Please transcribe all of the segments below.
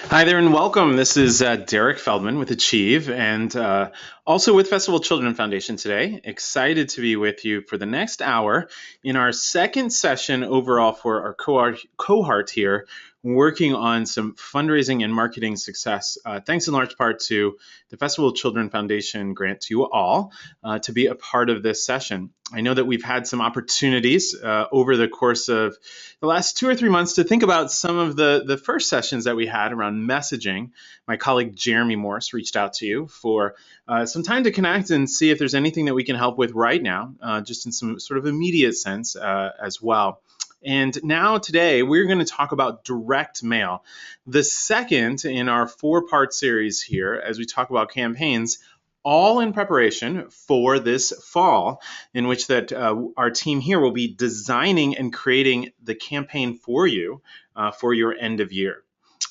Hi there and welcome. This is Derek Feldman with Achieve and also with Festival Children Foundation today. Excited to be with you for the next hour in our second session overall for our cohort here, working on some fundraising and marketing success. Thanks in large part to the Festival Children Foundation grant to you all to be a part of this session. I know that we've had some opportunities over the course of the last 2 or 3 months to think about some of the first sessions that we had around messaging. My colleague Jeremy Morse reached out to you for some time to connect and see if there's anything that we can help with right now, just in some sort of immediate sense as well. And now today we're going to talk about direct mail, the second in our four-part series here as we talk about campaigns, all in preparation for this fall, in which that our team here will be designing and creating the campaign for you for your end of year.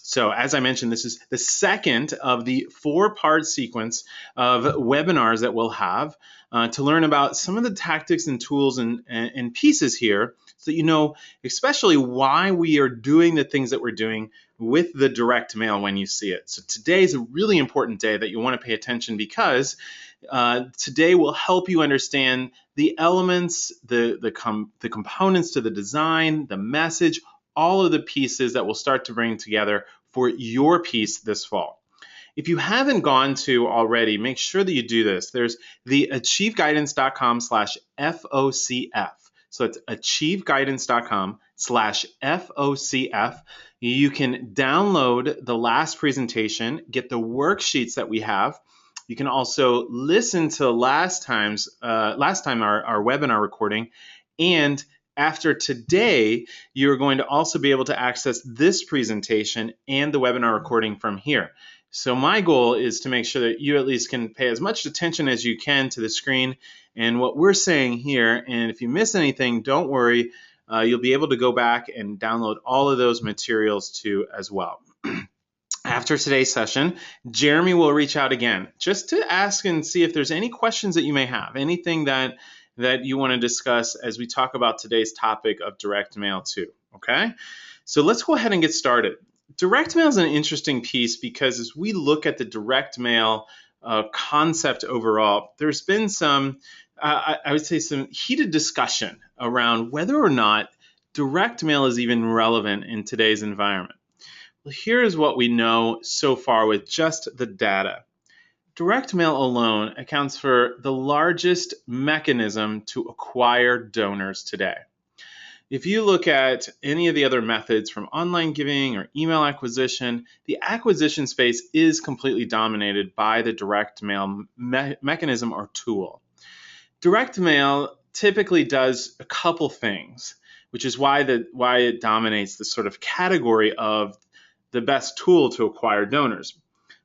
So as I mentioned, this is the second of the four-part sequence of webinars that we'll have to learn about some of the tactics and tools and pieces here so that you know especially why we are doing the things that we're doing with the direct mail when you see it. So today is a really important day that you want to pay attention because today will help you understand the elements, the components to the design, the message, all of the pieces that we'll start to bring together for your piece this fall. If you haven't gone to already, make sure that you do this. There's the achieveguidance.com/FOCF. So it's achieveguidance.com/FOCF. You can download the last presentation, get the worksheets that we have. You can also listen to last time our webinar recording, and after today, you're going to also be able to access this presentation and the webinar recording from here. So my goal is to make sure that you at least can pay as much attention as you can to the screen and what we're saying here. And if you miss anything, don't worry. You'll be able to go back and download all of those materials too as well. After today's session, Jeremy will reach out again just to ask and see if there's any questions that you may have, anything that you want to discuss as we talk about today's topic of direct mail too, okay? So let's go ahead and get started. Direct mail is an interesting piece because as we look at the direct mail concept overall, there's been some, I would say some heated discussion around whether or not direct mail is even relevant in today's environment. Well, here is what we know so far with just the data. Direct mail alone accounts for the largest mechanism to acquire donors today. If you look at any of the other methods from online giving or email acquisition, the acquisition space is completely dominated by the direct mail mechanism or tool. Direct mail typically does a couple things, which is why it dominates the sort of category of the best tool to acquire donors.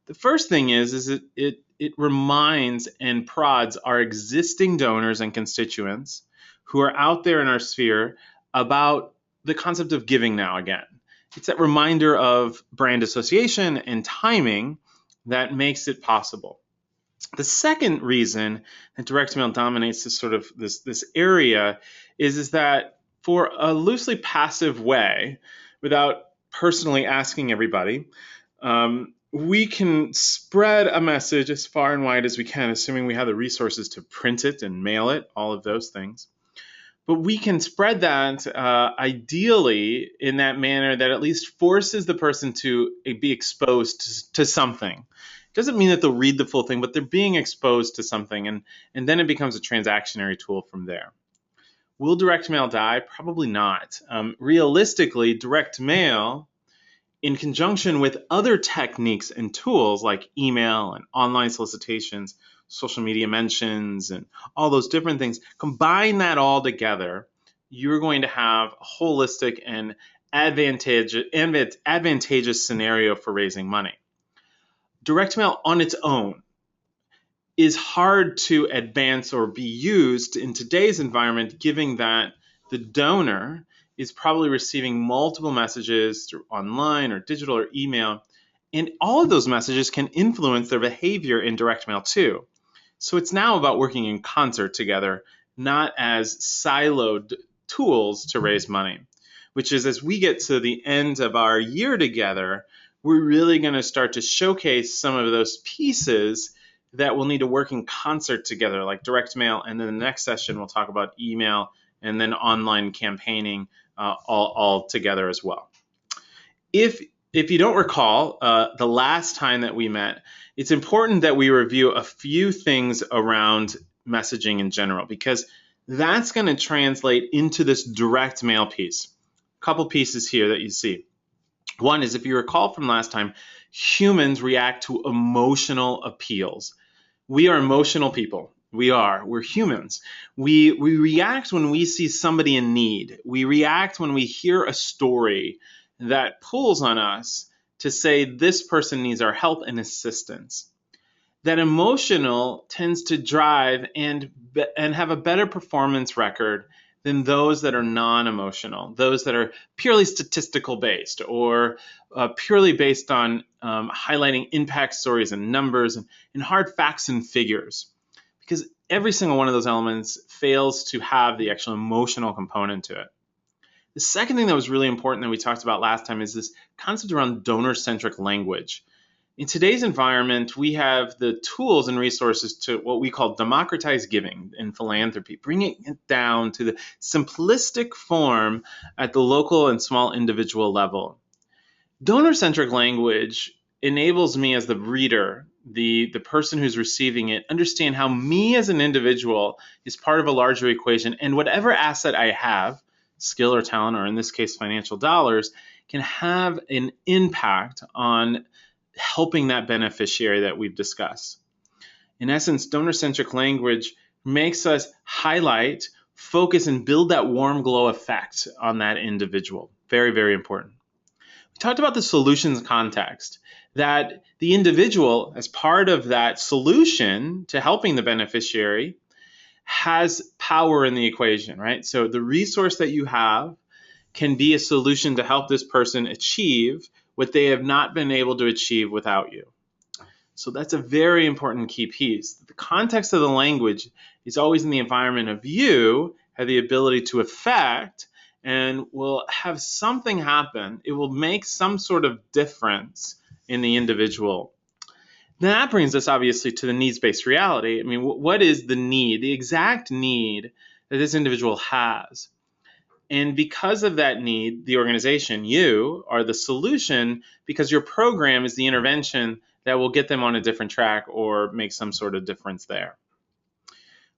The first thing is it reminds and prods our existing donors and constituents who are out there in our sphere about the concept of giving now again. It's that reminder of brand association and timing that makes it possible. The second reason that direct mail dominates this sort of this area is that for a loosely passive way, without personally asking everybody, we can spread a message as far and wide as we can, assuming we have the resources to print it and mail it, all of those things. But we can spread that ideally in that manner that at least forces the person to be exposed to something. It doesn't mean that they'll read the full thing, but they're being exposed to something, and then it becomes a transactionary tool from there. Will direct mail die? Probably not. Realistically, direct mail, in conjunction with other techniques and tools like email and online solicitations, social media mentions, and all those different things, combine that all together, you're going to have a holistic and advantageous scenario for raising money. Direct mail on its own is hard to advance or be used in today's environment, given that the donor is probably receiving multiple messages through online or digital or email, and all of those messages can influence their behavior in direct mail too. So it's now about working in concert together, not as siloed tools to raise money, which is as we get to the end of our year together, we're really going to start to showcase some of those pieces that will need to work in concert together, like direct mail. And then the next session, we'll talk about email and then online campaigning all together as well. If you don't recall, the last time that we met, it's important that we review a few things around messaging in general, because that's going to translate into this direct mail piece. A couple pieces here that you see. One is, if you recall from last time, humans react to emotional appeals. We are emotional people. We're humans. We react when we see somebody in need. We react when we hear a story that pulls on us to say this person needs our help and assistance. That emotional tends to drive and have a better performance record than those that are non-emotional, those that are purely statistical based or purely based on highlighting impact stories and numbers and hard facts and figures. Because every single one of those elements fails to have the actual emotional component to it. The second thing that was really important that we talked about last time is this concept around donor-centric language. In today's environment, we have the tools and resources to what we call democratize giving and philanthropy, bringing it down to the simplistic form at the local and small individual level. Donor-centric language enables me as the reader, the person who's receiving it, understand how me as an individual is part of a larger equation, and whatever asset I have, skill or talent, or in this case, financial dollars, can have an impact on helping that beneficiary that we've discussed. In essence, donor-centric language makes us highlight, focus, and build that warm glow effect on that individual. Very, very important. We talked about the solutions context, that the individual, as part of that solution to helping the beneficiary, has power in the equation, right? So the resource that you have can be a solution to help this person achieve what they have not been able to achieve without you. So that's a very important key piece. The context of the language is always in the environment of you have the ability to affect and will have something happen. It will make some sort of difference in the individual. Then that brings us obviously to the needs-based reality. I mean, what is the need, the exact need that this individual has? And because of that need, the organization, you, are the solution, because your program is the intervention that will get them on a different track or make some sort of difference there.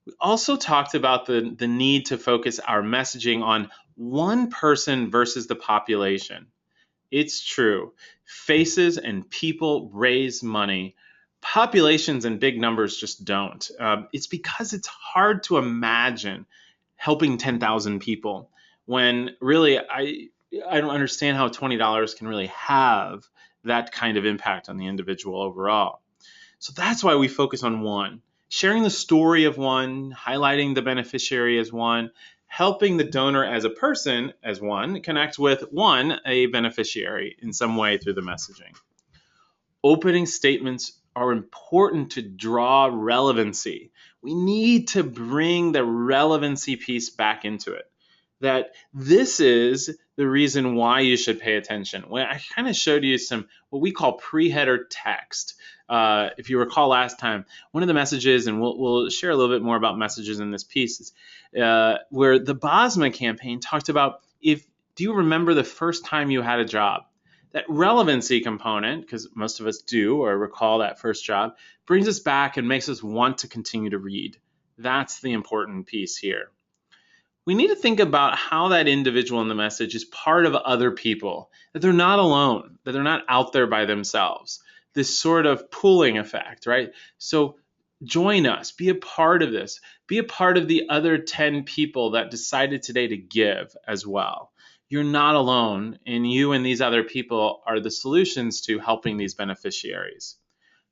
We also talked about the need to focus our messaging on one person versus the population. It's true. Faces and people raise money. Populations and big numbers just don't. It's because it's hard to imagine helping 10,000 people when really I don't understand how $20 can really have that kind of impact on the individual overall. So that's why we focus on one, sharing the story of one, highlighting the beneficiary as one, helping the donor as a person as one, connect with one, a beneficiary in some way through the messaging. Opening statements are important to draw relevancy. We need to bring the relevancy piece back into it. That this is the reason why you should pay attention. Well, I kind of showed you some what we call pre-header text. If you recall last time, one of the messages, and we'll share a little bit more about messages in this piece, is where the BOSMA campaign talked about, do you remember the first time you had a job? That relevancy component, because most of us do or recall that first job, brings us back and makes us want to continue to read. That's the important piece here. We need to think about how that individual in the message is part of other people, that they're not alone, that they're not out there by themselves. This sort of pooling effect, right? So join us, be a part of this, be a part of the other 10 people that decided today to give as well. You're not alone, and you and these other people are the solutions to helping these beneficiaries.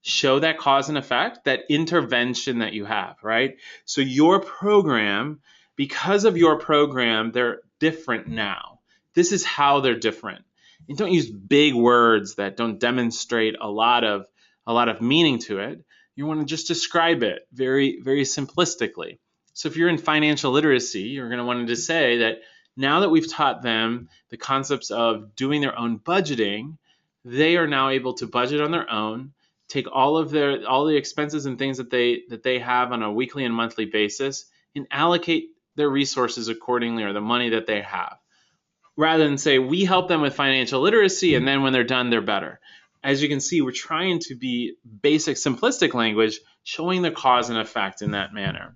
Show that cause and effect, that intervention that you have, right? So your program, because of your program, they're different now. This is how they're different. And don't use big words that don't demonstrate a lot of meaning to it. You want to just describe it very, very simplistically. So if you're in financial literacy, you're going to want to say that now that we've taught them the concepts of doing their own budgeting, they are now able to budget on their own, take all the expenses and things that they have on a weekly and monthly basis, and allocate their resources accordingly, or the money that they have, rather than say we help them with financial literacy and then when they're done they're better. As you can see, we're trying to be basic, simplistic language, showing the cause and effect in that manner.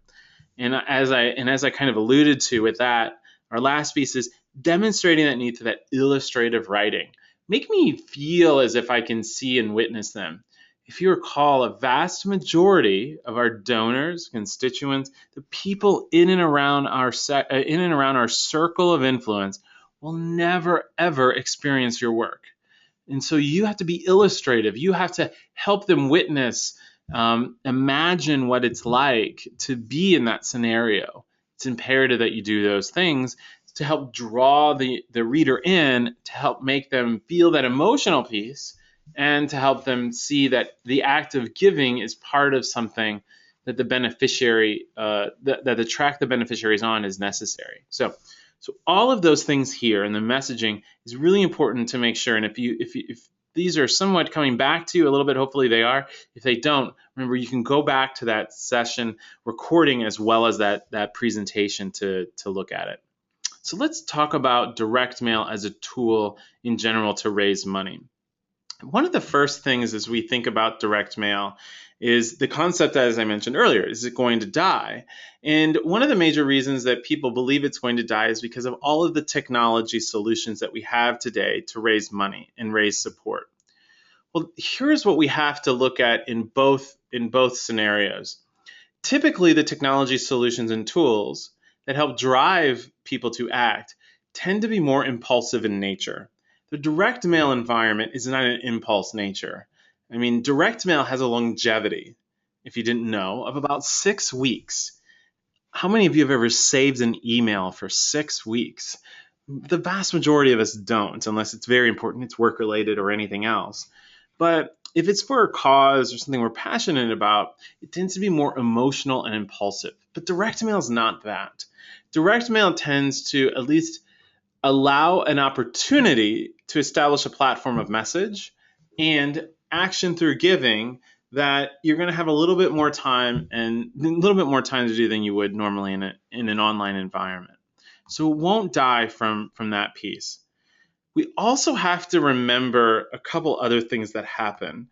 And as I kind of alluded to with that, our last piece is demonstrating that need for that illustrative writing. Make me feel as if I can see and witness them. If you recall, a vast majority of our donors, constituents, the people in and around our circle of influence will never ever experience your work. And so you have to be illustrative. You have to help them witness, imagine what it's like to be in that scenario. It's imperative that you do those things to help draw the reader in, to help make them feel that emotional piece, and to help them see that the act of giving is part of something that the beneficiary, that the track the beneficiary is on is necessary. So all of those things here in the messaging is really important to make sure. And if these are somewhat coming back to you a little bit, hopefully they are. If they don't, remember you can go back to that session recording as well as that presentation to look at it. So let's talk about direct mail as a tool in general to raise money. One of the first things as we think about direct mail is the concept, as I mentioned earlier, is it going to die? And one of the major reasons that people believe it's going to die is because of all of the technology solutions that we have today to raise money and raise support. Well, here's what we have to look at in both scenarios. Typically, the technology solutions and tools that help drive people to act tend to be more impulsive in nature. The direct mail environment is not an impulse nature. I mean, direct mail has a longevity, if you didn't know, of about 6 weeks. How many of you have ever saved an email for 6 weeks? The vast majority of us don't, unless it's very important, it's work-related or anything else. But if it's for a cause or something we're passionate about, it tends to be more emotional and impulsive. But direct mail is not that. Direct mail tends to at least allow an opportunity to establish a platform of message and action through giving that you're going to have a little bit more time to do than you would normally in an online environment. So it won't die from that piece. We also have to remember a couple other things that happen,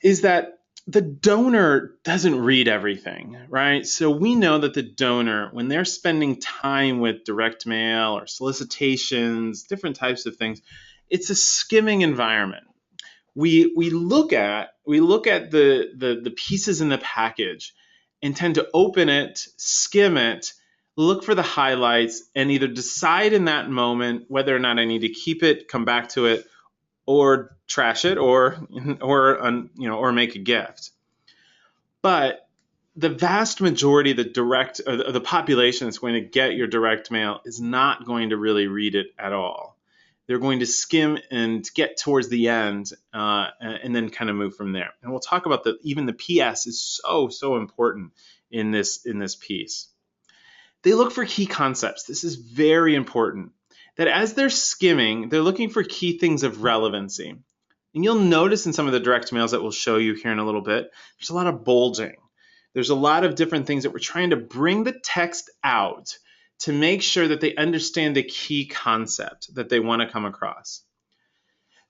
is that the donor doesn't read everything, right? So we know that the donor, when they're spending time with direct mail or solicitations, different types of things, it's a skimming environment. We look at the pieces in the package and tend to open it, skim it, look for the highlights, and either decide in that moment whether or not I need to keep it, come back to it, or trash it, or make a gift. But the vast majority of the population that's going to get your direct mail is not going to really read it at all. They're going to skim and get towards the end, and then kind of move from there. And we'll talk about even the PS is so important in this piece. They look for key concepts. This is very important. That as they're skimming, they're looking for key things of relevancy. And you'll notice in some of the direct mails that we'll show you here in a little bit, there's a lot of bolding. There's a lot of different things that we're trying to bring the text out to make sure that they understand the key concept that they want to come across.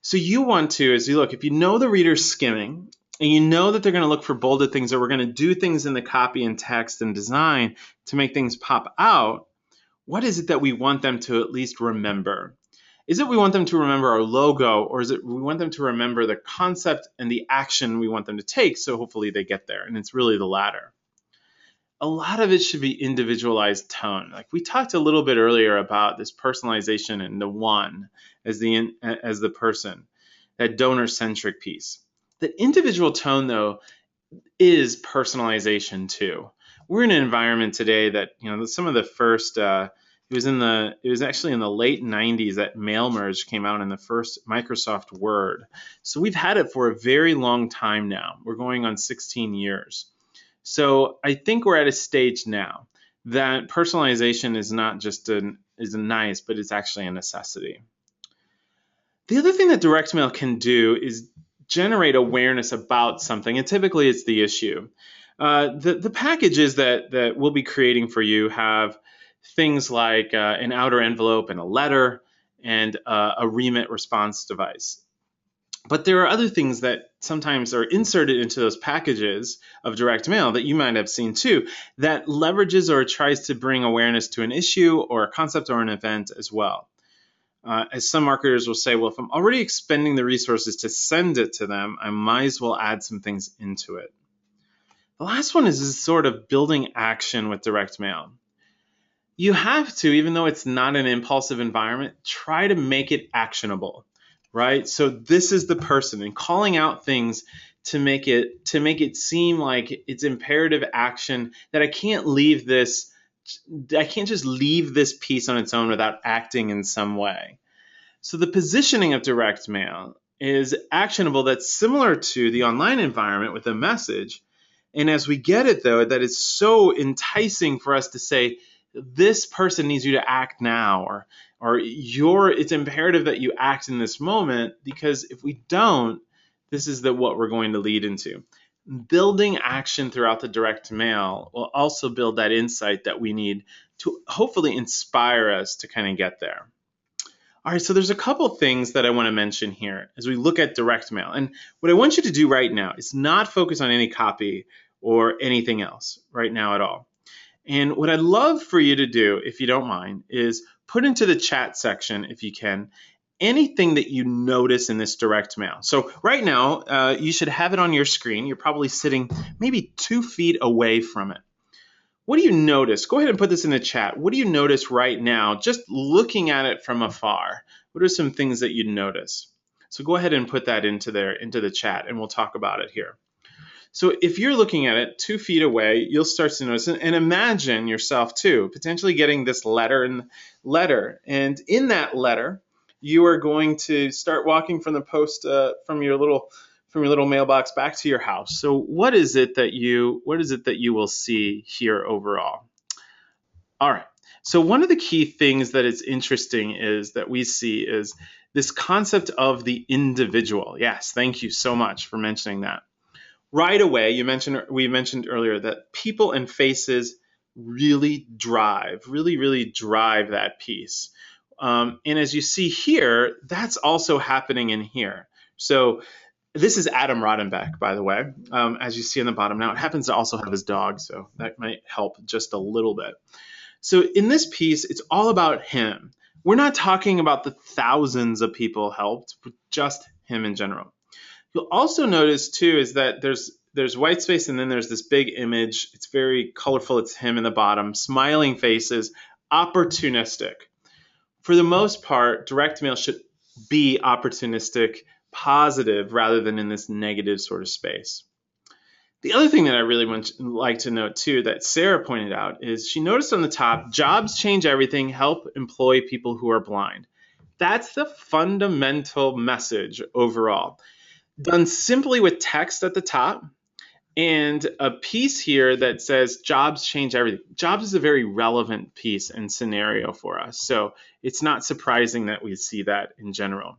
So you want to, as you look, if you know the reader's skimming, and you know that they're going to look for bolded things, or we're going to do things in the copy and text and design to make things pop out, what is it that we want them to at least remember? Is it we want them to remember our logo, or is it we want them to remember the concept and the action we want them to take, so hopefully they get there? And it's really the latter. A lot of it should be individualized tone. Like we talked a little bit earlier about this personalization and the one as the person, that donor-centric piece. The individual tone, though, is personalization too. We're in an environment today that, some of the first, it was actually in the late 90s that mail merge came out in the first Microsoft Word. So we've had it for a very long time now. We're going on 16 years. So I think we're at a stage now that personalization is not just is nice, but it's actually a necessity. The other thing that direct mail can do is generate awareness about something, and typically it's the issue. The packages that we'll be creating for you have things like an outer envelope and a letter and a remit response device. But there are other things that sometimes are inserted into those packages of direct mail that you might have seen too, that leverages or tries to bring awareness to an issue or a concept or an event as well. As some marketers will say, well, if I'm already expending the resources to send it to them, I might as well add some things into it. The last one is this sort of building action with direct mail. You have to, even though it's not an impulsive environment, try to make it actionable, right? So this is the person, and calling out things to make it seem like it's imperative action, that I can't just leave this piece on its own without acting in some way. So the positioning of direct mail is actionable, that's similar to the online environment with a message. And as we get it, though, that is so enticing for us to say, this person needs you to act now, or it's imperative that you act in this moment, because if we don't, this is what we're going to lead into. Building action throughout the direct mail will also build that insight that we need to hopefully inspire us to kind of get there. All right, so there's a couple things that I want to mention here as we look at direct mail. And what I want you to do right now is not focus on any copy or anything else right now at all. And what I'd love for you to do, if you don't mind, is put into the chat section, if you can, anything that you notice in this direct mail. So right now, you should have it on your screen. You're probably sitting maybe 2 feet away from it. What do you notice? Go ahead and put this in the chat. What do you notice right now, just looking at it from afar? What are some things that you notice? So go ahead and put that into the chat, and we'll talk about it here. So if you're looking at it 2 feet away, you'll start to notice, and imagine yourself too, potentially getting this letter. And in that letter, you are going to start walking from the post, from your little mailbox back to your house. So what is it that you will see here overall? All right. So one of the key things that is interesting is that we see is this concept of the individual. Yes, thank you so much for mentioning that. Right away, we mentioned earlier that people and faces really drive that piece. And as you see here, that's also happening in here. So this is Adam Rodenbeck, by the way, as you see on the bottom. Now, it happens to also have his dog, so that might help just a little bit. So in this piece, it's all about him. We're not talking about the thousands of people helped, but just him in general. You'll also notice too is that there's white space, and then there's this big image. It's very colorful. It's him in the bottom, smiling faces, opportunistic. For the most part, direct mail should be opportunistic, positive, rather than in this negative sort of space. The other thing that I really like to note too that Sarah pointed out is she noticed on the top, jobs change everything, help employ people who are blind. That's the fundamental message overall. Done simply with text at the top and a piece here that says jobs change everything. Jobs is a very relevant piece and scenario for us. So it's not surprising that we see that in general.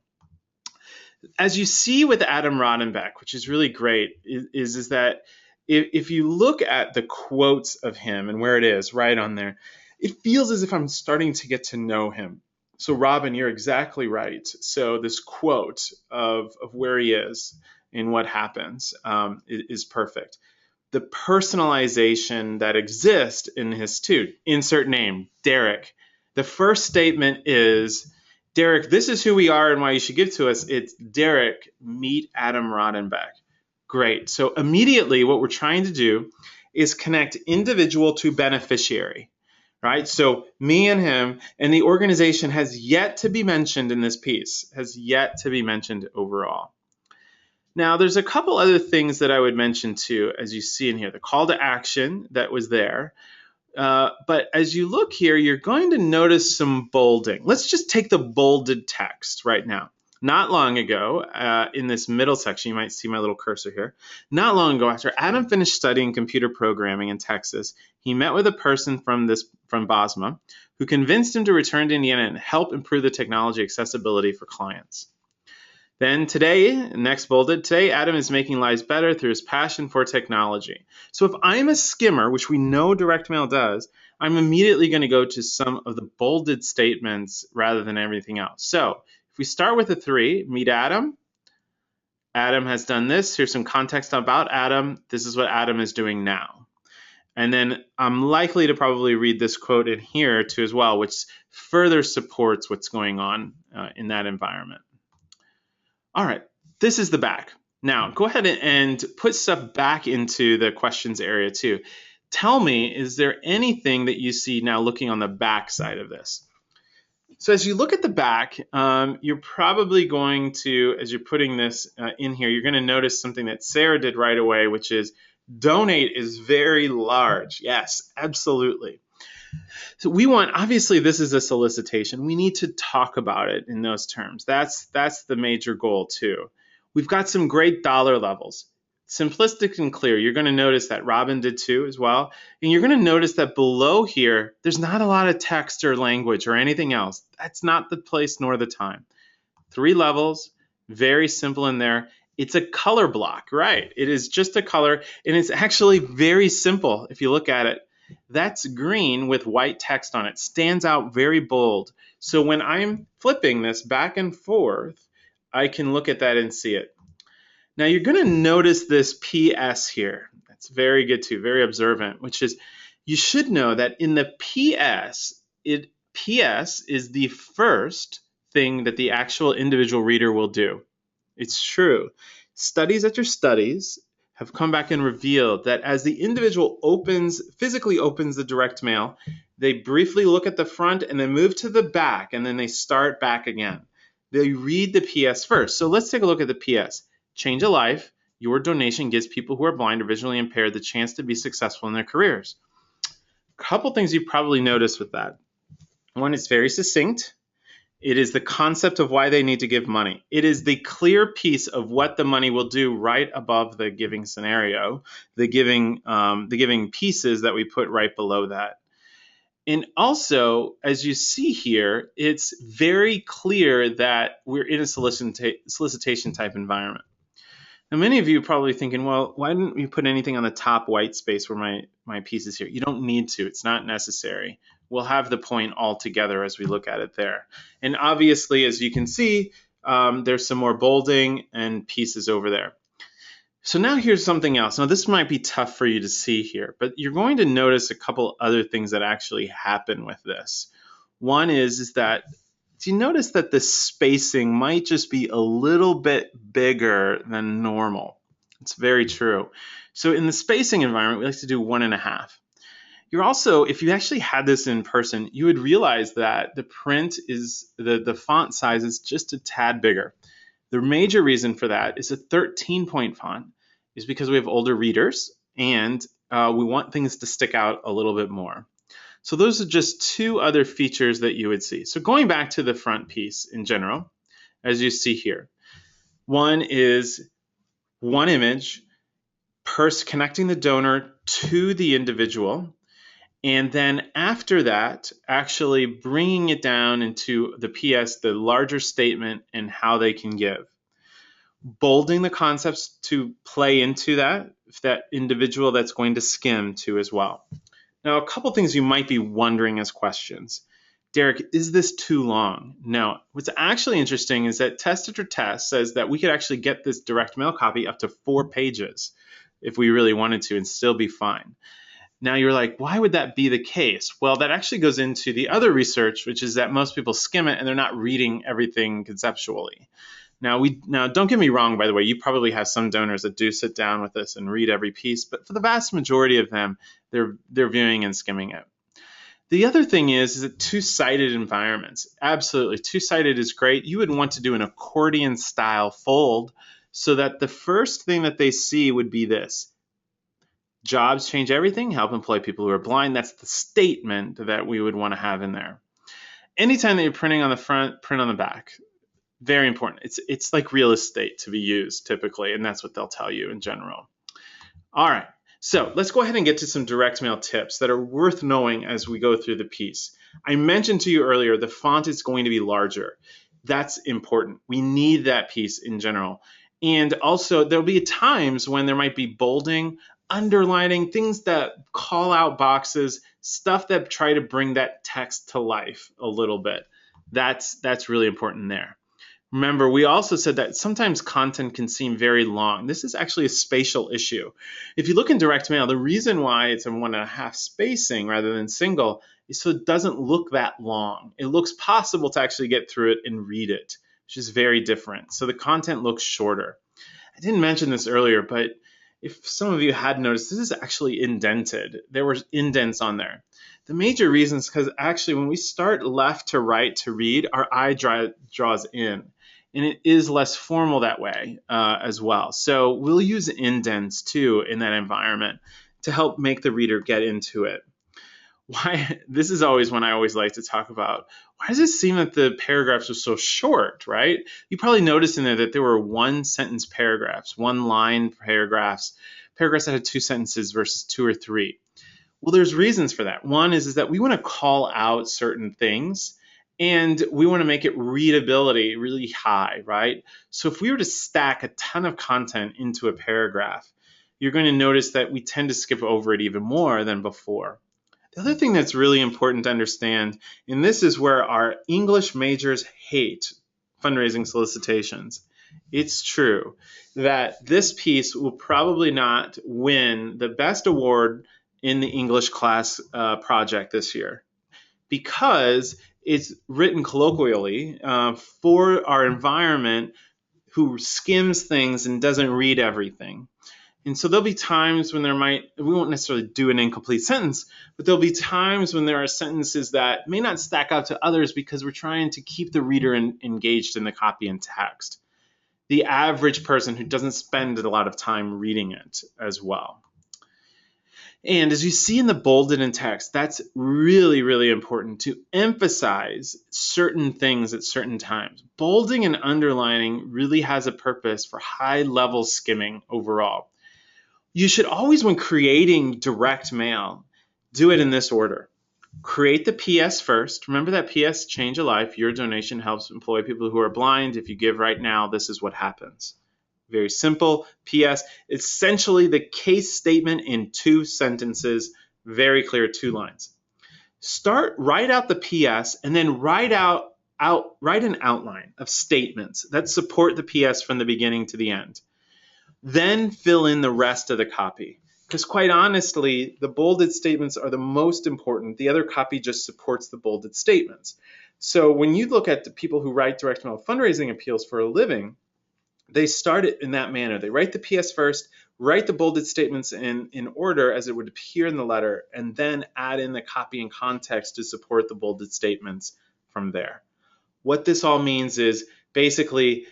As you see with Adam Rodenbeck, which is really great, is that if you look at the quotes of him and where it is right on there, it feels as if I'm starting to get to know him. So Robin, you're exactly right. So this quote of where he is and what happens is perfect. The personalization that exists in his too. Insert name, Derek. The first statement is, Derek, this is who we are and why you should give to us. It's Derek, meet Adam Rodenbeck. Great. So immediately what we're trying to do is connect individual to beneficiary. Right? So me and him, and the organization has yet to be mentioned in this piece, has yet to be mentioned overall. Now, there's a couple other things that I would mention too, as you see in here, the call to action that was there. But as you look here, you're going to notice some bolding. Let's just take the bolded text right now. Not long ago, in this middle section, you might see my little cursor here. Not long ago, after Adam finished studying computer programming in Texas, he met with a person from BOSMA who convinced him to return to Indiana and help improve the technology accessibility for clients. Then today, next bolded, today Adam is making lives better through his passion for technology. So if I'm a skimmer, which we know direct mail does, I'm immediately going to go to some of the bolded statements rather than everything else. So if we start with a 3, meet Adam. Adam has done this. Here's some context about Adam. This is what Adam is doing now. And then I'm likely to probably read this quote in here too as well, which further supports what's going on in that environment. All right, this is the back. Now, go ahead and put stuff back into the questions area too. Tell me, is there anything that you see now looking on the back side of this? So as you look at the back, you're probably going to, as you're putting this in here, you're going to notice something that Sarah did right away, which is donate is very large. Yes, absolutely. So we want, obviously this is a solicitation. We need to talk about it in those terms. That's the major goal too. We've got some great dollar levels. Simplistic and clear. You're going to notice that Robin did too as well. And you're going to notice that below here, there's not a lot of text or language or anything else. That's not the place nor the time. 3 levels, very simple in there. It's a color block, right? It is just a color, and it's actually very simple if you look at it. That's green with white text on it. Stands out very bold. So when I'm flipping this back and forth, I can look at that and see it. Now you're going to notice this PS here. That's very good too, very observant, which is you should know that in the PS is the first thing that the actual individual reader will do. It's true. Studies after studies have come back and revealed that as the individual physically opens the direct mail, they briefly look at the front and then move to the back, and then they start back again. They read the PS first. So let's take a look at the PS. Change a life. Your donation gives people who are blind or visually impaired the chance to be successful in their careers. A couple things you probably noticed with that. One, it's very succinct. It is the concept of why they need to give money. It is the clear piece of what the money will do right above the giving scenario, the giving pieces that we put right below that. And also, as you see here, it's very clear that we're in a solicitation type environment. Now, many of you are probably thinking, well, why didn't you put anything on the top white space where my piece is here? You don't need to. It's not necessary. We'll have the point all together as we look at it there. And obviously, as you can see, there's some more bolding and pieces over there. So now here's something else. Now, this might be tough for you to see here, but you're going to notice a couple other things that actually happen with this. One is that, do you notice that the spacing might just be a little bit bigger than normal? It's very true. So in the spacing environment, we like to do 1.5. You're also, if you actually had this in person, you would realize that the print is, the font size is just a tad bigger. The major reason for that is a 13-point font is because we have older readers and we want things to stick out a little bit more. So those are just 2 other features that you would see. So going back to the front piece in general, as you see here, one is one image, connecting the donor to the individual, and then after that, actually bringing it down into the PS, the larger statement and how they can give. Bolding the concepts to play into that individual that's going to skim to as well. Now, a couple things you might be wondering as questions. Derek, is this too long? No. What's actually interesting is that Test After Test says that we could actually get this direct mail copy up to 4 pages if we really wanted to and still be fine. Now you're like, why would that be the case? Well, that actually goes into the other research, which is that most people skim it and they're not reading everything conceptually. Now, don't get me wrong, by the way, you probably have some donors that do sit down with this and read every piece, but for the vast majority of them, they're viewing and skimming it. The other thing is that 2-sided environments. Absolutely, 2-sided is great. You would want to do an accordion style fold so that the first thing that they see would be this. Jobs change everything, help employ people who are blind. That's the statement that we would want to have in there. Anytime that you're printing on the front, print on the back. Very important. It's like real estate to be used typically, and that's what they'll tell you in general. All right, so let's go ahead and get to some direct mail tips that are worth knowing as we go through the piece. I mentioned to you earlier the font is going to be larger. That's important. We need that piece in general. And also, there'll be times when there might be bolding, underlining, things that call out boxes, stuff that try to bring that text to life a little bit. That's really important there. Remember, we also said that sometimes content can seem very long. This is actually a spatial issue. If you look in direct mail, the reason why it's a 1.5 spacing rather than single is so it doesn't look that long. It looks possible to actually get through it and read it, which is very different. So the content looks shorter. I didn't mention this earlier, but if some of you had noticed, this is actually indented. There were indents on there. The major reason is because actually when we start left to right to read, our eye draws in. And it is less formal that way as well. So we'll use indents too in that environment to help make the reader get into it. Why? This is always one I always like to talk about. Why does it seem that the paragraphs are so short, right? You probably noticed in there that there were 1-sentence paragraphs, 1-line paragraphs, paragraphs that had 2 sentences versus 2 or 3. Well, there's reasons for that. One is that we want to call out certain things, and we want to make it readability really high, right? So if we were to stack a ton of content into a paragraph, you're going to notice that we tend to skip over it even more than before. The other thing that's really important to understand, and this is where our English majors hate fundraising solicitations. It's true that this piece will probably not win the best award in the English class project this year because it's written colloquially for our environment who skims things and doesn't read everything. And so there'll be times when we won't necessarily do an incomplete sentence, but there'll be times when there are sentences that may not stack out to others because we're trying to keep the reader engaged in the copy and text. The average person who doesn't spend a lot of time reading it as well. And as you see in the bolded in text, that's really, really important to emphasize certain things at certain times. Bolding and underlining really has a purpose for high-level skimming overall. You should always, when creating direct mail, do it in this order. Create the PS first. Remember that PS, change a life. Your donation helps employ people who are blind. If you give right now, this is what happens. Very simple. PS, essentially the case statement in 2 sentences, very clear, 2 lines. Write out the PS and then write an outline of statements that support the PS from the beginning to the end. Then fill in the rest of the copy. Because quite honestly, the bolded statements are the most important. The other copy just supports the bolded statements. So when you look at the people who write direct mail fundraising appeals for a living, they start it in that manner. They write the PS first, write the bolded statements in order as it would appear in the letter, and then add in the copy and context to support the bolded statements from there. What this all means is basically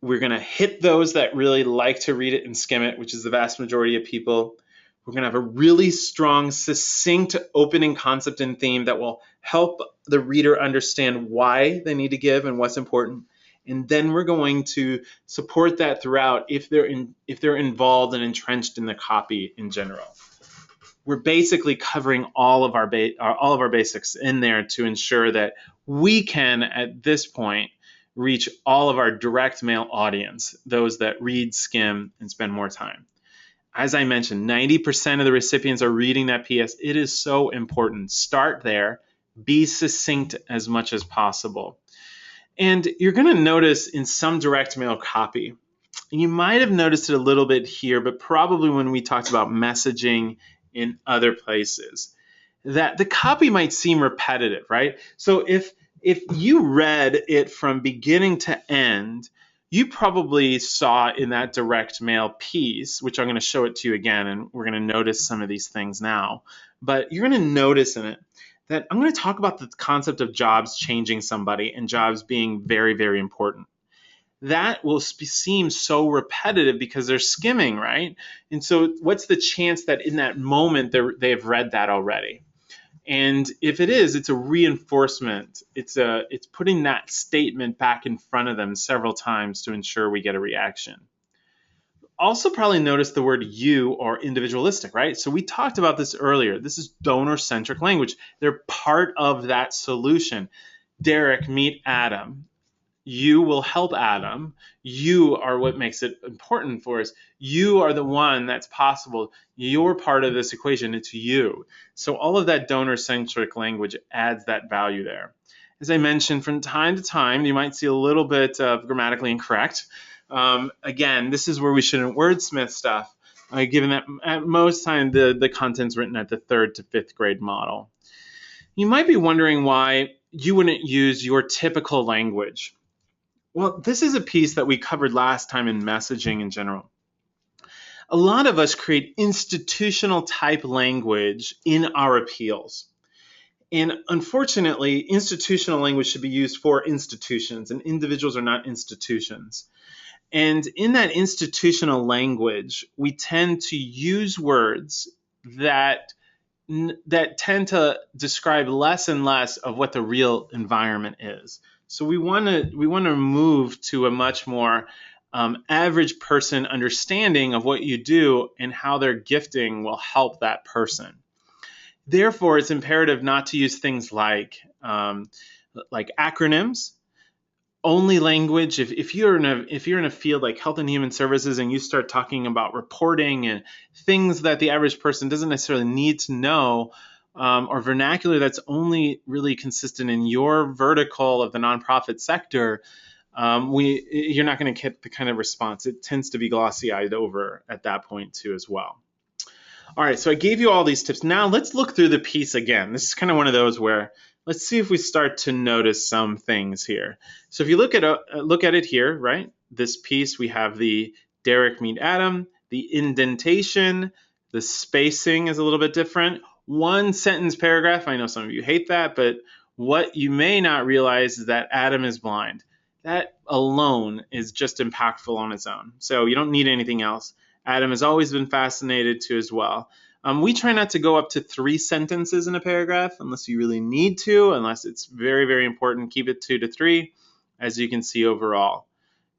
we're going to hit those that really like to read it and skim it, which is the vast majority of people. We're going to have a really strong, succinct opening concept and theme that will help the reader understand why they need to give and what's important. And then we're going to support that throughout if they're involved and entrenched in the copy in general. We're basically covering all of our basics in there to ensure that we can, at this point, reach all of our direct mail audience, those that read, skim, and spend more time. As I mentioned, 90% of the recipients are reading that PS. It is so important. Start there. Be succinct as much as possible. And you're going to notice in some direct mail copy, and you might have noticed it a little bit here, but probably when we talked about messaging in other places, that the copy might seem repetitive, right? So if you read it from beginning to end, you probably saw in that direct mail piece, which I'm going to show it to you again, and we're going to notice some of these things now, but you're going to notice in it that I'm going to talk about the concept of jobs changing somebody and jobs being very, very important. That will seem so repetitive because they're skimming, right? And so what's the chance that in that moment they've read that already? And if it is, it's a reinforcement. It's putting that statement back in front of them several times to ensure we get a reaction. Also probably notice the word you or individualistic, right? So we talked about this earlier. This is donor-centric language. They're part of that solution. Derek, meet Adam. You will help Adam. You are what makes it important for us. You are the one that's possible. You're part of this equation. It's you. So all of that donor-centric language adds that value there. As I mentioned, from time to time, you might see a little bit of grammatically incorrect. Again, this is where we shouldn't wordsmith stuff, given that at most time the content's written at the 3rd to 5th grade model. You might be wondering why you wouldn't use your typical language. Well, this is a piece that we covered last time in messaging in general. A lot of us create institutional type language in our appeals. And unfortunately, institutional language should be used for institutions, and individuals are not institutions. And in that institutional language, we tend to use words that tend to describe less and less of what the real environment is. So we want to move to a much more average person understanding of what you do and how their gifting will help that person. Therefore, it's imperative not to use things like acronyms. Only language. If you're in a field like health and human services and you start talking about reporting and things that the average person doesn't necessarily need to know, or vernacular that's only really consistent in your vertical of the nonprofit sector, you're not going to get the kind of response. It tends to be glossy-eyed over at that point too as well. All right, so I gave you all these tips. Now let's look through the piece again. This is kind of one of those where let's see if we start to notice some things here. So if you look at it here, right? This piece, we have the Derek meet Adam, the indentation, the spacing is a little bit different. One sentence paragraph. I know some of you hate that, but what you may not realize is that Adam is blind. That alone is just impactful on its own. So you don't need anything else. Adam has always been fascinated too as well. We try not to go up to 3 sentences in a paragraph unless you really need to, unless it's very, very important. Keep it 2 to 3, as you can see overall.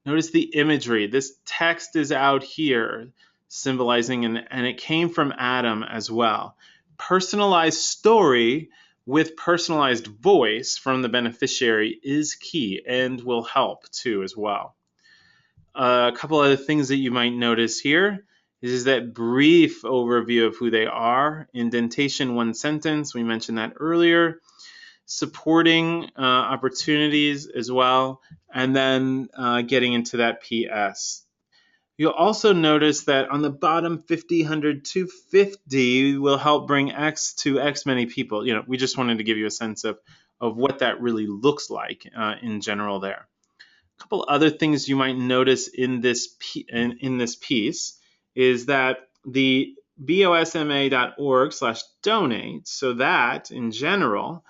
Notice the imagery. This text is out here symbolizing, and it came from Adam as well. Personalized story with personalized voice from the beneficiary is key and will help too as well. A couple other things that you might notice here is that brief overview of who they are. Indentation, 1 sentence. We mentioned that earlier. Supporting opportunities as well. And then getting into that PS. You'll also notice that on the bottom, 50, 100, 250 will help bring X to X many people. We just wanted to give you a sense of what that really looks like in general there. A couple other things you might notice in this piece is that the bosma.org/donate, so that in general,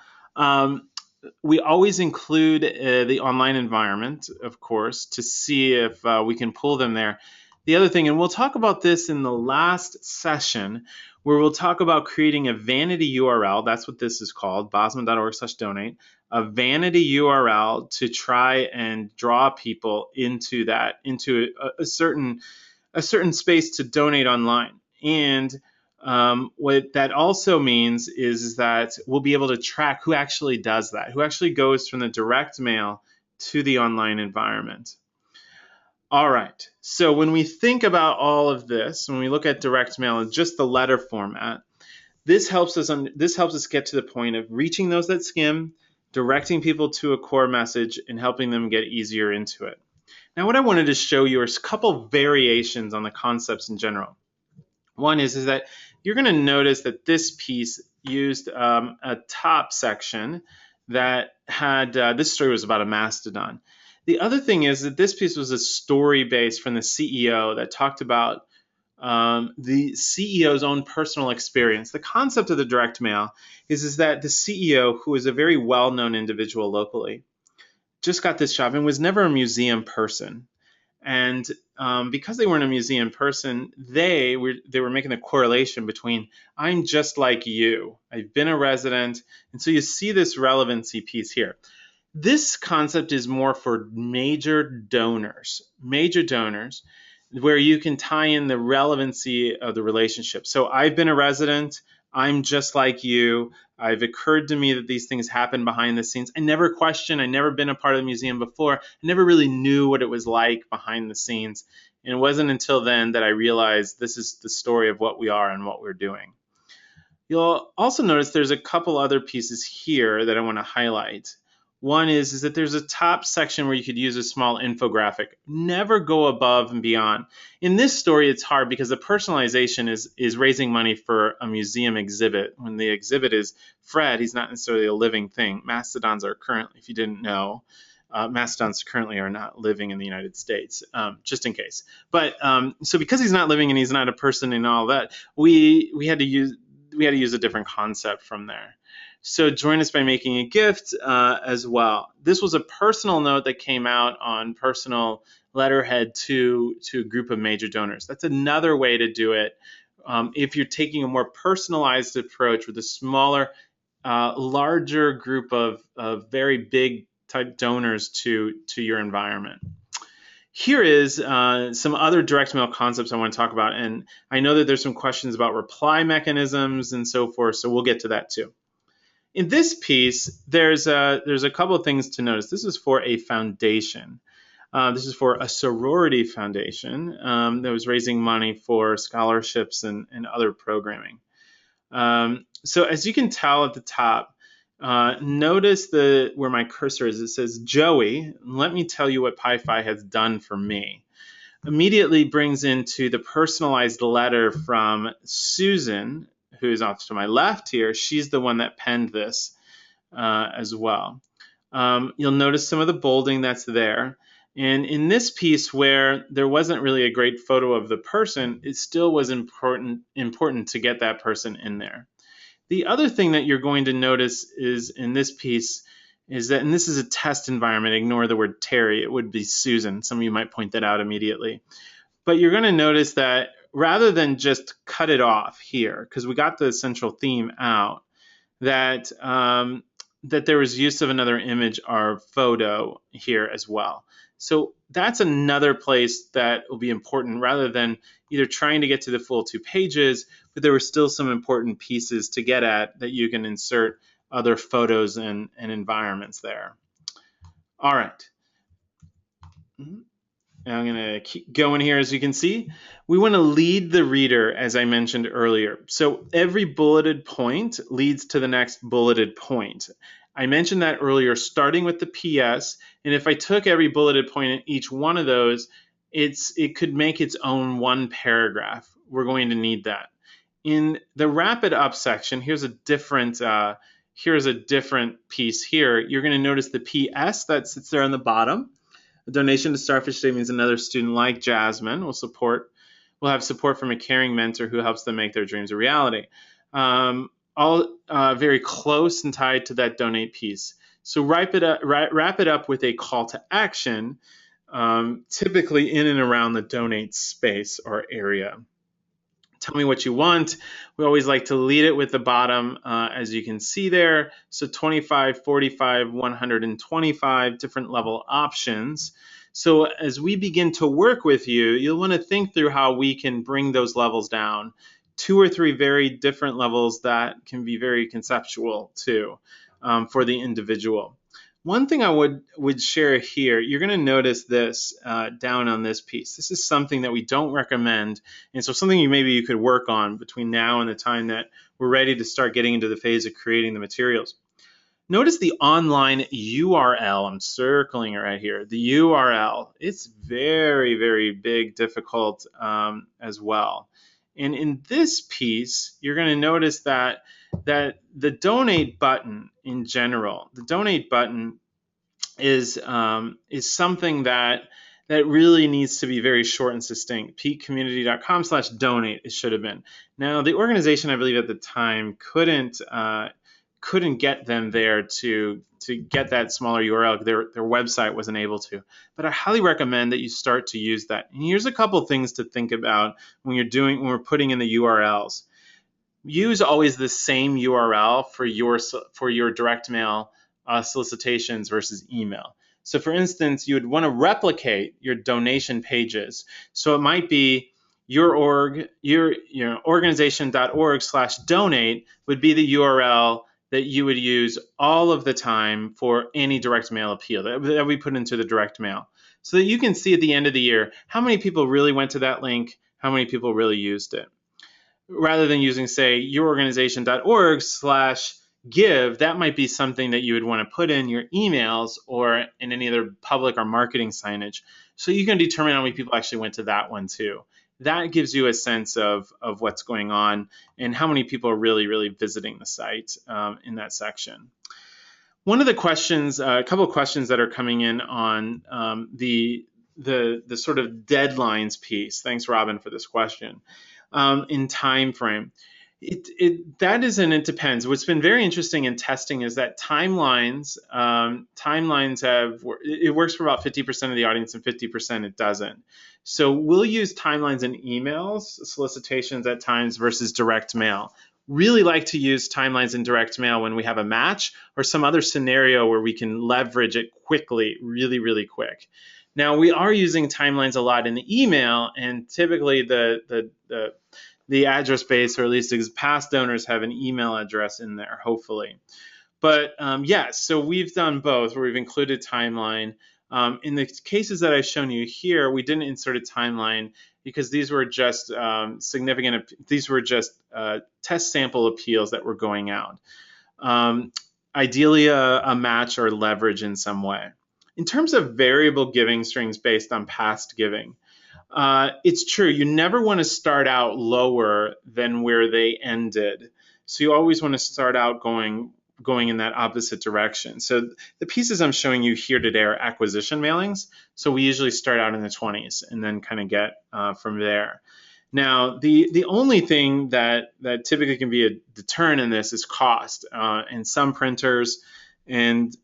we always include the online environment, of course, to see if we can pull them there. The other thing, and we'll talk about this in the last session, where we'll talk about creating a vanity URL. That's what this is called, bosma.org/donate, a vanity URL to try and draw people into a certain space to donate online. And what that also means is that we'll be able to track who actually does that, who actually goes from the direct mail to the online environment. All right, so when we think about all of this, when we look at direct mail and just the letter format, this helps us get to the point of reaching those that skim, directing people to a core message, and helping them get easier into it. Now, what I wanted to show you are a couple variations on the concepts in general. One is that you're going to notice that this piece used a top section that had, this story was about a mastodon. The other thing is that this piece was a story based from the CEO that talked about the CEO's own personal experience. The concept of the direct mail is that the CEO, who is a very well-known individual locally, just got this job and was never a museum person. And because they weren't a museum person, they were making the correlation between, I'm just like you, I've been a resident. And so you see this relevancy piece here. This concept is more for major donors, where you can tie in the relevancy of the relationship. So I've been a resident, I'm just like you. I've occurred to me that these things happen behind the scenes. I never questioned. I'd never been a part of the museum before. I never really knew what it was like behind the scenes. And it wasn't until then that I realized this is the story of what we are and what we're doing. You'll also notice there's a couple other pieces here that I want to highlight. One is that there's a top section where you could use a small infographic. Never go above and beyond. In this story, it's hard because the personalization is raising money for a museum exhibit. When the exhibit is Fred, he's not necessarily a living thing. Mastodons are currently, if you didn't know, mastodons currently are not living in the United States, just in case. But so because he's not living and he's not a person and all that, we had to use a different concept from there. So join us by making a gift as well. This was a personal note that came out on personal letterhead to a group of major donors. That's another way to do it. If you're taking a more personalized approach with a smaller, larger group of very big type donors to your environment. Here is some other direct mail concepts I want to talk about. And I know that there's some questions about reply mechanisms and so forth, so we'll get to that too. In this piece, there's a couple of things to notice. This is for a foundation. This is for a sorority foundation that was raising money for scholarships and other programming. So as you can tell at the top, notice where my cursor is. It says Joey. Let me tell you what Pi-Phi has done for me. Immediately brings into the personalized letter from Susan, who's off to my left here. She's the one that penned this as well. You'll notice some of the bolding that's there. And in this piece where there wasn't really a great photo of the person, it still was important to get that person in there. The other thing that you're going to notice is in this piece is that, and this is a test environment, ignore the word Terry, it would be Susan. Some of you might point that out immediately. But you're going to notice that rather than just cut it off here, because we got the central theme out, that there was use of another image or photo here as well. So that's another place that will be important rather than either trying to get to the full 2 pages, but there were still some important pieces to get at that you can insert other photos and environments there. All right. Now I'm going to keep going here. As you can see, we want to lead the reader, as I mentioned earlier. So every bulleted point leads to the next bulleted point. I mentioned that earlier, starting with the PS, and if I took every bulleted point in each one of those, it could make its own one paragraph. We're going to need that. In the wrap it up section, here's a different piece here. You're going to notice the PS that sits there on the bottom. A donation to Starfish Day means another student like Jasmine will have support from a caring mentor who helps them make their dreams a reality. All very close and tied to that donate piece. So wrap it up with a call to action, typically in and around the donate space or area. Tell me what you want. We always like to lead it with the bottom, as you can see there. So 25, 45, 125 different level options. So as we begin to work with you, you'll want to think through how we can bring those levels down. 2 or 3 very different levels that can be very conceptual too, for the individual. One thing I would share here, you're going to notice this down on this piece. This is something that we don't recommend, and so something maybe you could work on between now and the time that we're ready to start getting into the phase of creating the materials. Notice the online URL. I'm circling it right here. The URL. It's very, very big, difficult as well. And in this piece, you're going to notice that the donate button in general, the donate button is something that really needs to be very short and succinct. peakcommunity.com/donate it should have been. Now the organization, I believe at the time, couldn't get them there to get that smaller URL. Their website wasn't able to. But I highly recommend that you start to use that. And here's a couple things to think about when we're putting in the URLs. Use always the same URL for your direct mail solicitations versus email. So for instance, you would want to replicate your donation pages. So it might be your organization.org/donate would be the URL that you would use all of the time for any direct mail appeal that we put into the direct mail, so that you can see at the end of the year how many people really went to that link, how many people really used it. Rather than using, say, yourorganization.org/give, that might be something that you would want to put in your emails or in any other public or marketing signage. So you can determine how many people actually went to that one too. That gives you a sense of what's going on and how many people are really visiting the site in that section. One of the questions, a couple of questions that are coming in on the sort of deadlines piece. Thanks, Robin, for this question. In time frame, it depends. What's been very interesting in testing is that timelines it works for about 50% of the audience and 50% it doesn't. So we'll use timelines in emails, solicitations at times versus direct mail. Really like to use timelines in direct mail when we have a match or some other scenario where we can leverage it quickly, really quick. Now, we are using timelines a lot in the email, and typically the address base, or at least past donors, have an email address in there, hopefully. But yes, so we've done both, where we've included timeline. In the cases that I've shown you here, we didn't insert a timeline because these were just test sample appeals that were going out. Ideally, a match or leverage in some way. In terms of variable giving strings based on past giving, it's true. You never want to start out lower than where they ended. So you always want to start out going in that opposite direction. So the pieces I'm showing you here today are acquisition mailings. So we usually start out in the 20s and then kind of get from there. Now, the only thing that typically can be a deterrent in this is cost. And some printers and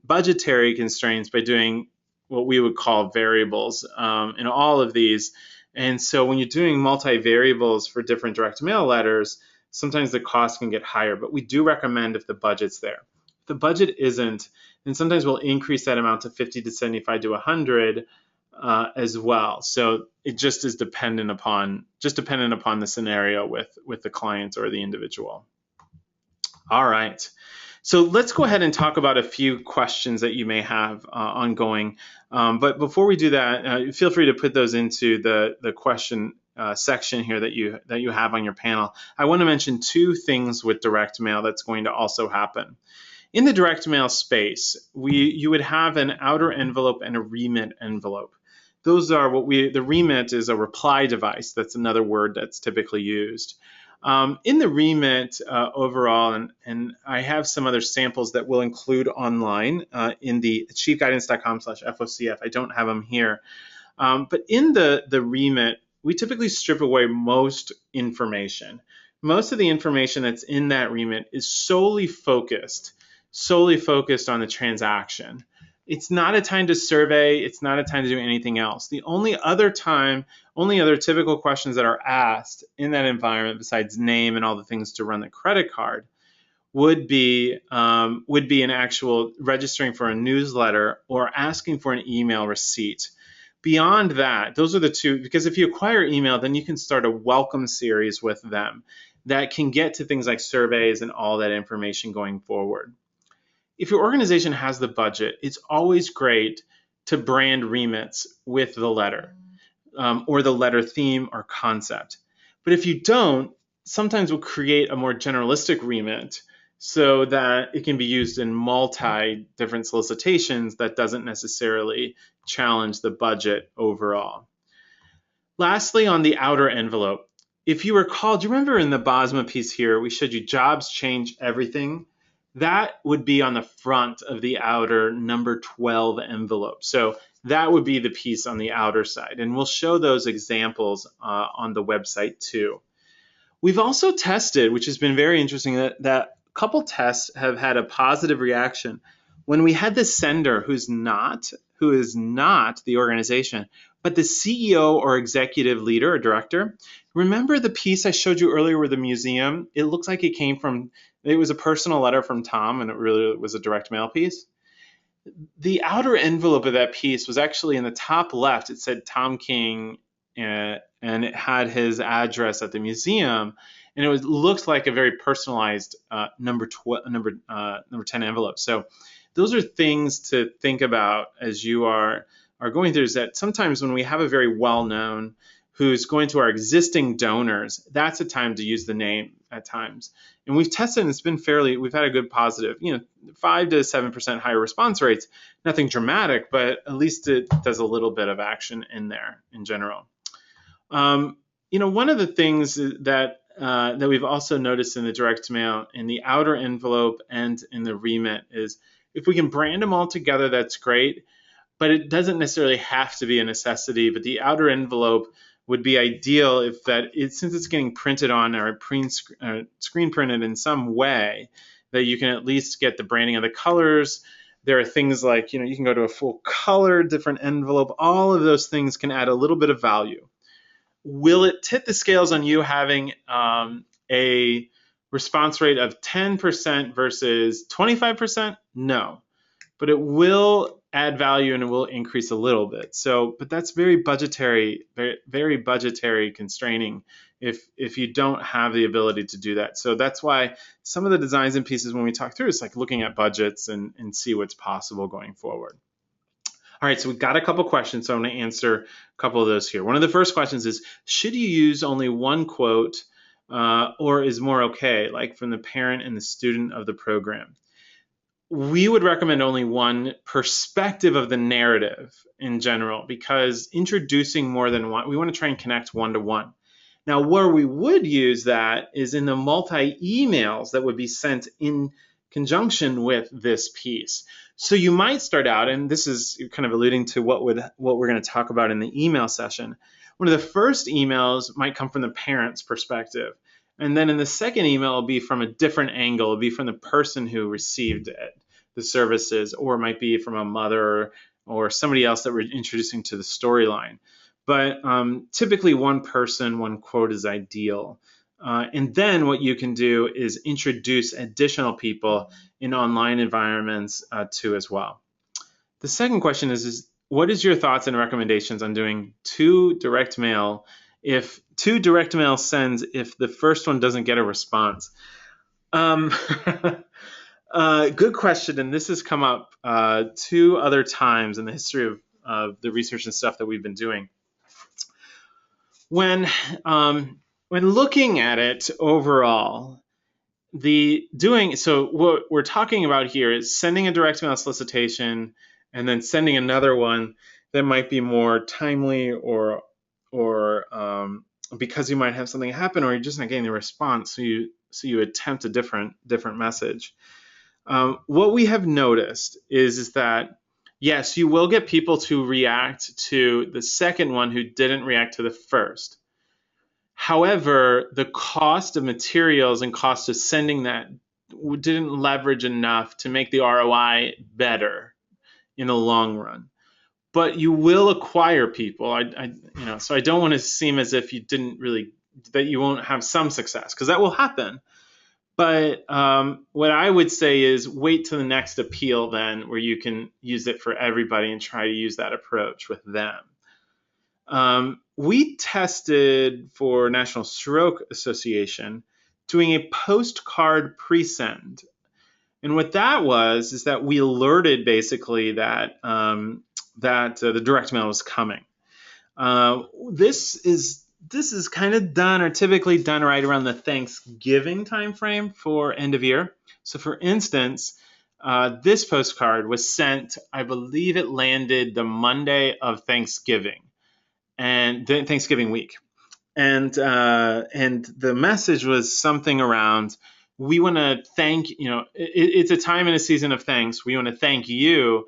budgetary constraints by doing what we would call variables in all of these. And so when you're doing multi-variables for different direct mail letters, sometimes the cost can get higher, but we do recommend if the budget's there. If the budget isn't, then sometimes we'll increase that amount to 50 to 75 to 100 as well. So it just is dependent upon the scenario with the client or the individual. All right. So let's go ahead and talk about a few questions that you may have ongoing. But before we do that, feel free to put those into the question section here that you have on your panel. I want to mention two things with direct mail that's going to also happen. In the direct mail space, you would have an outer envelope and a remit envelope. Those are the remit is a reply device. That's another word that's typically used. In the remit overall, and I have some other samples that we'll include online in the achieviguidance.com/FOCF. I don't have them here. But in the remit, we typically strip away most information. Most of the information that's in that remit is solely focused on the transaction. It's not a time to survey. It's not a time to do anything else. The only other typical questions that are asked in that environment, besides name and all the things to run the credit card, would be an actual registering for a newsletter or asking for an email receipt. Beyond that, those are the two, because if you acquire email, then you can start a welcome series with them that can get to things like surveys and all that information going forward. If your organization has the budget, it's always great to brand remits with the letter or the letter theme or concept. But if you don't, sometimes we'll create a more generalistic remit so that it can be used in multi different solicitations that doesn't necessarily challenge the budget overall. Lastly, on the outer envelope, if you recall, do you remember in the BOSMA piece here, we showed you jobs change everything? That would be on the front of the outer number 12 envelope. So that would be the piece on the outer side. And we'll show those examples on the website too. We've also tested, which has been very interesting, that a couple tests have had a positive reaction. When we had the sender who is not the organization, but the CEO or executive leader or director, remember the piece I showed you earlier with the museum? It looks like it was a personal letter from Tom, and it really was a direct mail piece. The outer envelope of that piece was actually in the top left. It said Tom King, and it had his address at the museum, and it looked like a very personalized number 10 envelope. So those are things to think about as you are going through. Is that sometimes when we have a very well-known who's going to our existing donors, that's a time to use the name at times. And we've tested, and it's been we've had a good positive, 5 to 7% higher response rates. Nothing dramatic, but at least it does a little bit of action in there in general. One of the things that we've also noticed in the direct mail, in the outer envelope and in the remit, is if we can brand them all together, that's great. But it doesn't necessarily have to be a necessity. But the outer envelope would be ideal if since it's getting printed on or screen printed in some way, that you can at least get the branding of the colors. There are things like, you can go to a full color, different envelope. All of those things can add a little bit of value. Will it tip the scales on you having a response rate of 10% versus 25%? No, but it will add value and it will increase a little bit. But that's very budgetary, very, very budgetary constraining if you don't have the ability to do that. So that's why some of the designs and pieces when we talk through, it's like looking at budgets and see what's possible going forward. All right, so we've got a couple questions, so I'm going to answer a couple of those here. One of the first questions is, should you use only one quote or is more okay, like from the parent and the student of the program? We would recommend only one perspective of the narrative in general, because introducing more than one, we want to try and connect one-to-one. Now, where we would use that is in the multi-emails that would be sent in conjunction with this piece. So you might start out, and this is kind of alluding to what we're going to talk about in the email session. One of the first emails might come from the parent's perspective. And then in the second email, it'll be from a different angle. It'll be from the person who received it, the services, or it might be from a mother or somebody else that we're introducing to the storyline. But typically one person, one quote is ideal. And then what you can do is introduce additional people in online environments too as well. The second question is what is your thoughts and recommendations on doing two direct mail sends if the first one doesn't get a response? Good question, and this has come up 2 other times in the history of the research and stuff that we've been doing. When looking at it overall, so what we're talking about here is sending a direct mail solicitation and then sending another one that might be more timely or because you might have something happen or you're just not getting the response, so you attempt a different message. What we have noticed is that yes, you will get people to react to the second one who didn't react to the first. However, the cost of materials and cost of sending that didn't leverage enough to make the ROI better in the long run. But you will acquire people. So I don't want to seem as if that you won't have some success, because that will happen. But what I would say is wait till the next appeal then, where you can use it for everybody and try to use that approach with them. We tested for National Stroke Association doing a postcard pre-send. And what that was is that we alerted basically that the direct mail was coming. This is kind of done or typically done right around the Thanksgiving timeframe for end of year. So for instance, this postcard was sent, I believe it landed the Monday of Thanksgiving and Thanksgiving week. And the message was something around, we want to thank, it's a time and a season of thanks. We want to thank you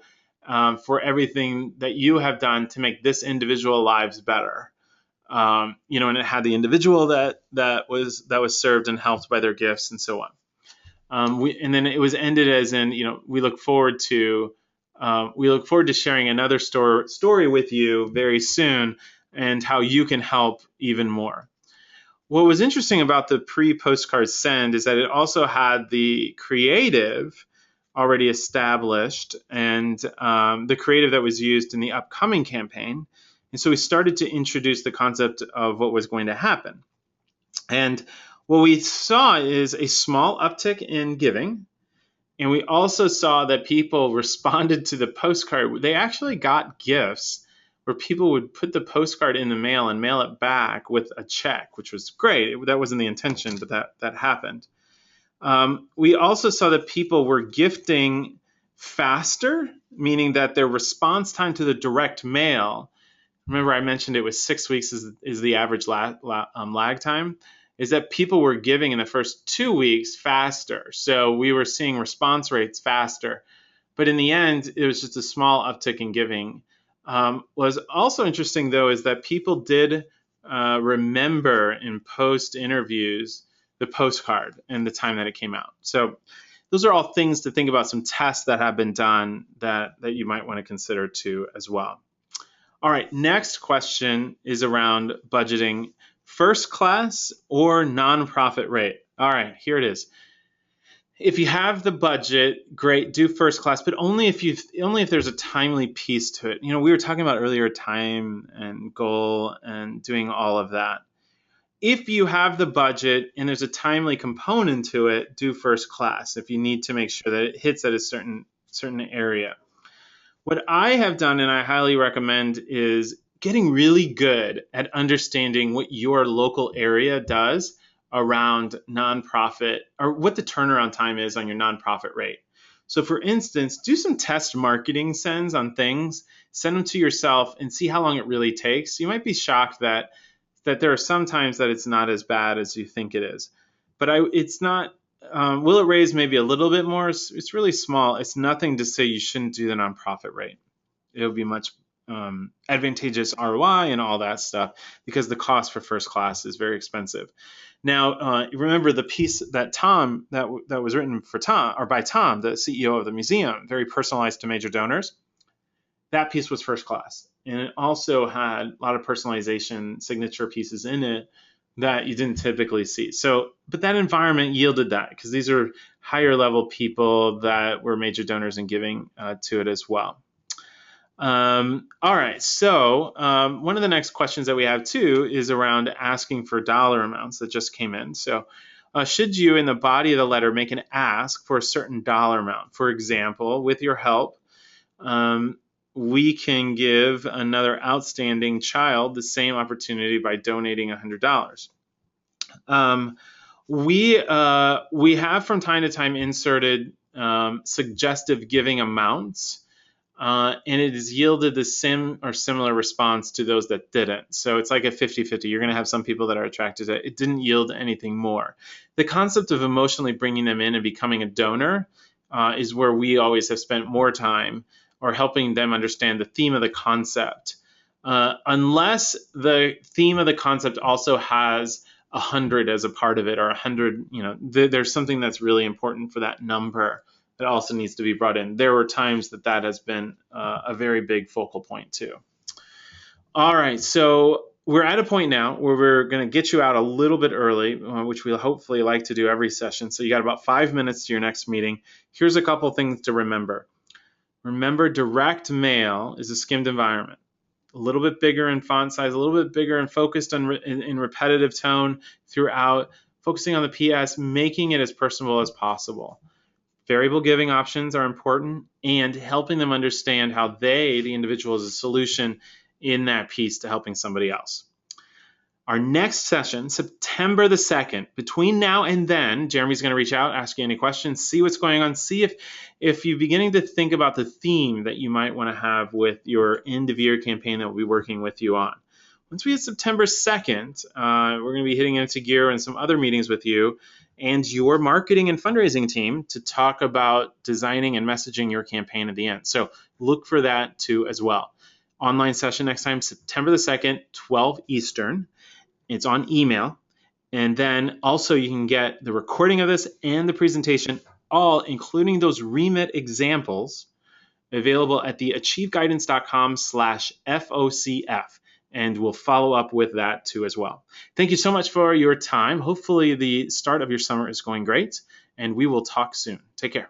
for everything that you have done to make this individual lives better. And it had the individual that was served and helped by their gifts and so on. And then it was ended as in, we look forward to sharing another story with you very soon and how you can help even more. What was interesting about the pre-postcard send is that it also had the creative already established, and the creative that was used in the upcoming campaign And so we started to introduce the concept of what was going to happen. And what we saw is a small uptick in giving. And we also saw that people responded to the postcard. They actually got gifts where people would put the postcard in the mail and mail it back with a check, which was great. That wasn't the intention, but that happened. We also saw that people were gifting faster, meaning that their response time to the direct mail, remember I mentioned it was 6 weeks is the average lag time, is that people were giving in the first 2 weeks faster. So we were seeing response rates faster. But in the end, it was just a small uptick in giving. Was also interesting, though, is that people did remember in post interviews the postcard and the time that it came out. So those are all things to think about, some tests that have been done that you might want to consider too as well. All right, next question is around budgeting first class or nonprofit rate. All right, here it is. If you have the budget, great, do first class, but only if there's a timely piece to it. You know, we were talking about earlier time and goal and doing all of that. If you have the budget and there's a timely component to it, do first class if you need to make sure that it hits at a certain area. What I have done, and I highly recommend, is getting really good at understanding what your local area does around nonprofit, or what the turnaround time is on your nonprofit rate. So for instance, do some test marketing sends on things, send them to yourself and see how long it really takes. You might be shocked that there are some times that it's not as bad as you think it is. But it's not, will it raise maybe a little bit more? It's really small. It's nothing to say you shouldn't do the nonprofit rate. It'll be much advantageous ROI and all that stuff, because the cost for first class is very expensive. Now, remember the piece that Tom, that was written for Tom, or by Tom, the CEO of the museum, very personalized to major donors. That piece was first class. And it also had a lot of personalization signature pieces in it that you didn't typically see. So, but that environment yielded that, because these are higher level people that were major donors and giving to it as well. All right, so one of the next questions that we have too is around asking for dollar amounts that just came in. So should you, in the body of the letter, make an ask for a certain dollar amount? For example, with your help, we can give another outstanding child the same opportunity by donating $100. We have from time to time inserted suggestive giving amounts, and it has yielded the same or similar response to those that didn't. So it's like a 50-50. You're going to have some people that are attracted to it. It didn't yield anything more. The concept of emotionally bringing them in and becoming a donor is where we always have spent more time, or helping them understand the theme of the concept. Unless the theme of the concept also has 100 as a part of it, or 100, you know, there's something that's really important for that number that also needs to be brought in. There were times that has been a very big focal point too. All right, so we're at a point now where we're going to get you out a little bit early, which we'll hopefully like to do every session. So you got about 5 minutes to your next meeting. Here's a couple things to remember. Remember, direct mail is a skimmed environment, a little bit bigger in font size, a little bit bigger and focused on in repetitive tone throughout, focusing on the PS, making it as personable as possible. Variable giving options are important, and helping them understand how they, the individual, is a solution in that piece to helping somebody else. Our next session, September the 2nd, between now and then, Jeremy's going to reach out, ask you any questions, see what's going on, see if you're beginning to think about the theme that you might want to have with your end of year campaign that we'll be working with you on. Once we hit September 2nd, we're going to be hitting into gear and some other meetings with you and your marketing and fundraising team to talk about designing and messaging your campaign at the end. So look for that too as well. Online session next time, September the 2nd, 12 Eastern. It's on email. And then also you can get the recording of this and the presentation, all including those remit examples, available at the achieveguidance.com/FOCF. And we'll follow up with that too as well. Thank you so much for your time. Hopefully the start of your summer is going great, and we will talk soon. Take care.